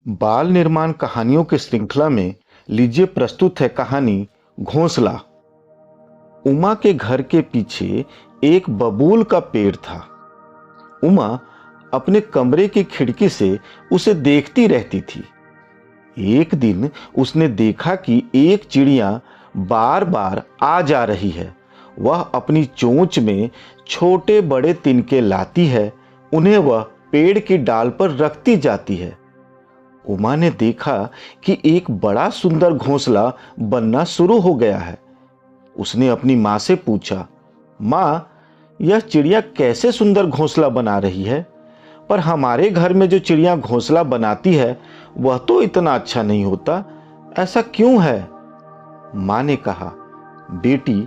बाल निर्माण कहानियों की श्रृंखला में लीजिए प्रस्तुत है कहानी घोंसला। उमा के घर के पीछे एक बबूल का पेड़ था। उमा अपने कमरे की खिड़की से उसे देखती रहती थी। एक दिन उसने देखा कि एक चिड़िया बार बार आ जा रही है। वह अपनी चोंच में छोटे बड़े तिनके लाती है, उन्हें वह पेड़ की डाल पर रखती जाती है। उमा ने देखा कि एक बड़ा सुंदर घोंसला बनना शुरू हो गया है। उसने अपनी माँ से पूछा, माँ, यह चिड़िया कैसे सुंदर घोंसला बना रही है? पर हमारे घर में जो चिड़िया घोंसला बनाती है वह तो इतना अच्छा नहीं होता, ऐसा क्यों है? माँ ने कहा, बेटी,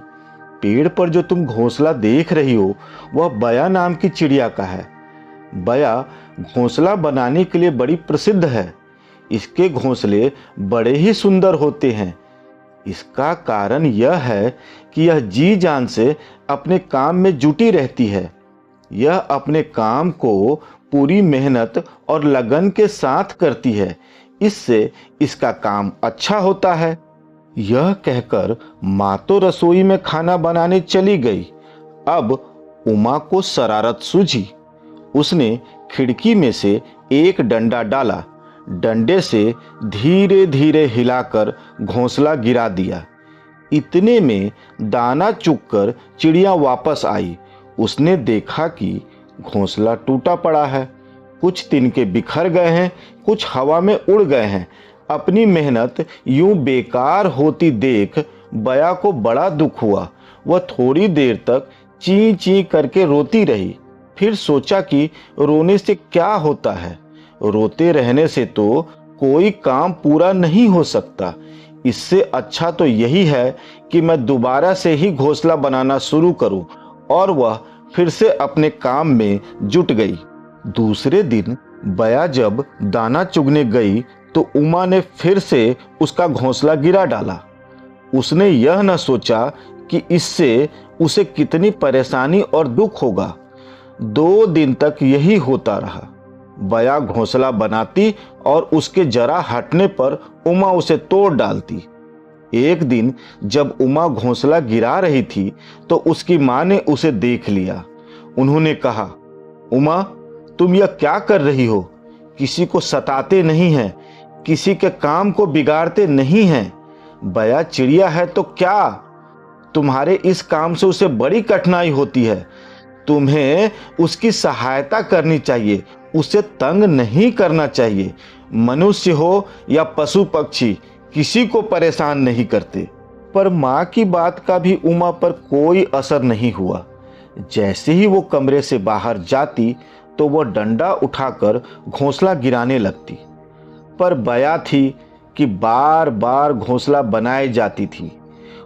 पेड़ पर जो तुम घोंसला देख रही हो वह बया नाम की चिड़िया का है। बया घोंसला बनाने के लिए बड़ी प्रसिद्ध है। इसके घोंसले बड़े ही सुंदर होते हैं। इसका कारण यह है कि यह जी जान से अपने काम में जुटी रहती है। यह अपने काम को पूरी मेहनत और लगन के साथ करती है, इससे इसका काम अच्छा होता है। यह कहकर माँ तो रसोई में खाना बनाने चली गई। अब उमा को शरारत सूझी। उसने खिड़की में से एक डंडा डाला, डंडे से धीरे धीरे हिलाकर घोंसला गिरा दिया। इतने में दाना चुगकर चिड़िया वापस आई। उसने देखा कि घोंसला टूटा पड़ा है, कुछ तिनके बिखर गए हैं, कुछ हवा में उड़ गए हैं। अपनी मेहनत यूं बेकार होती देख बया को बड़ा दुख हुआ। वह थोड़ी देर तक ची ची करके रोती रही। फिर सोचा कि रोने से क्या होता है, रोते रहने से तो कोई काम पूरा नहीं हो सकता। इससे अच्छा तो यही है कि मैं दोबारा से ही घोंसला बनाना शुरू करूं। और वह फिर से अपने काम में जुट गई। दूसरे दिन बया जब दाना चुगने गई तो उमा ने फिर से उसका घोंसला गिरा डाला। उसने यह न सोचा कि इससे उसे कितनी परेशानी और दुख होगा। 2 दिन तक यही होता रहा। बया घोंसला बनाती और उसके जरा हटने पर उमा उसे तोड़ डालती। एक दिन जब उमा घोंसला गिरा रही थी तो उसकी माँ ने उसे देख लिया। उन्होंने कहा, उमा, तुम यह क्या कर रही हो? किसी को सताते नहीं हैं, किसी के काम को बिगाड़ते नहीं हैं। बया चिड़िया है तो क्या, तुम्हारे इस काम से उसे बड़ी कठिनाई होती है। तुम्हें उसकी सहायता करनी चाहिए, उसे तंग नहीं करना चाहिए। मनुष्य हो या पशु पक्षी, किसी को परेशान नहीं करते। पर माँ की बात का भी उमा पर कोई असर नहीं हुआ। जैसे ही वो कमरे से बाहर जाती तो वह डंडा उठाकर घोंसला गिराने लगती। पर बया थी कि बार बार घोंसला बनाए जाती थी।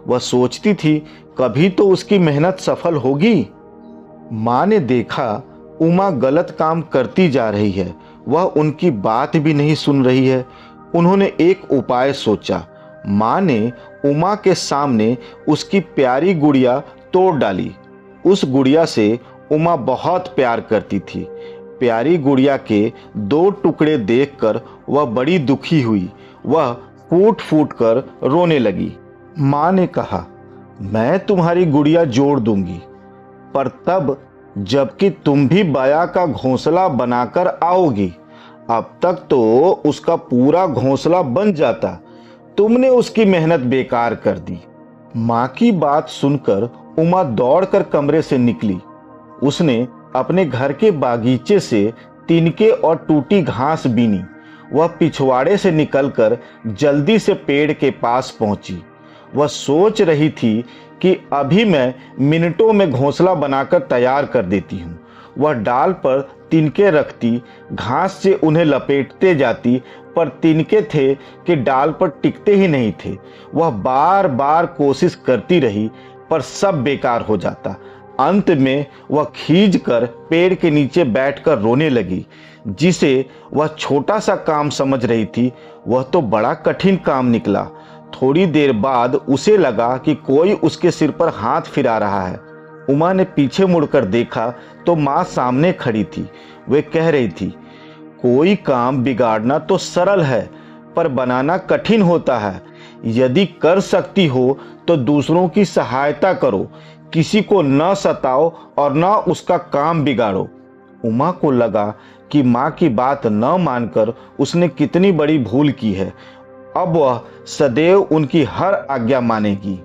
वह सोचती थी कभी तो उसकी मेहनत सफल होगी। माँ ने देखा उमा गलत काम करती जा रही है, वह उनकी बात भी नहीं सुन रही है। उन्होंने एक उपाय सोचा। माँ ने उमा के सामने उसकी प्यारी गुड़िया तोड़ डाली। उस गुड़िया से उमा बहुत प्यार करती थी। प्यारी गुड़िया के 2 टुकड़े देखकर वह बड़ी दुखी हुई। वह फूट फूट कर रोने लगी। माँ ने कहा, मैं तुम्हारी गुड़िया जोड़ दूंगी, पर तब जबकि तुम भी बया का घोंसला बनाकर आओगी। अब तक तो उसका पूरा घोंसला बन जाता, तुमने उसकी मेहनत बेकार कर दी। माँ की बात सुनकर उमा दौड़कर कमरे से निकली। उसने अपने घर के बागीचे से तिनके और टूटी घास बीनी। वह पिछवाड़े से निकलकर जल्दी से पेड़ के पास पहुंची। वह सोच रही थी कि अभी मैं मिनटों में घोंसला बनाकर तैयार कर देती हूँ। वह डाल पर तिनके रखती, घास से उन्हें लपेटते जाती, पर तिनके थे कि डाल पर टिकते ही नहीं थे। वह बार बार कोशिश करती रही, पर सब बेकार हो जाता। अंत में वह खींचकर पेड़ के नीचे बैठकर रोने लगी। जिसे वह छोटा सा काम समझ रही थी, वह तो बड़ा कठिन काम निकला। थोड़ी देर बाद उसे लगा कि कोई उसके सिर पर हाथ फिरा रहा है। उमा ने पीछे मुड़कर देखा तो माँ सामने खड़ी थी। वे कह रही थी, कोई काम बिगाड़ना तो सरल है, पर बनाना कठिन होता है। यदि कर सकती हो तो दूसरों की सहायता करो, किसी को न सताओ और न उसका काम बिगाड़ो। उमा को लगा कि माँ की बात न मानकर उसने कितनी बड़ी भूल की है। अब वह सदैव उनकी हर आज्ञा मानेगी।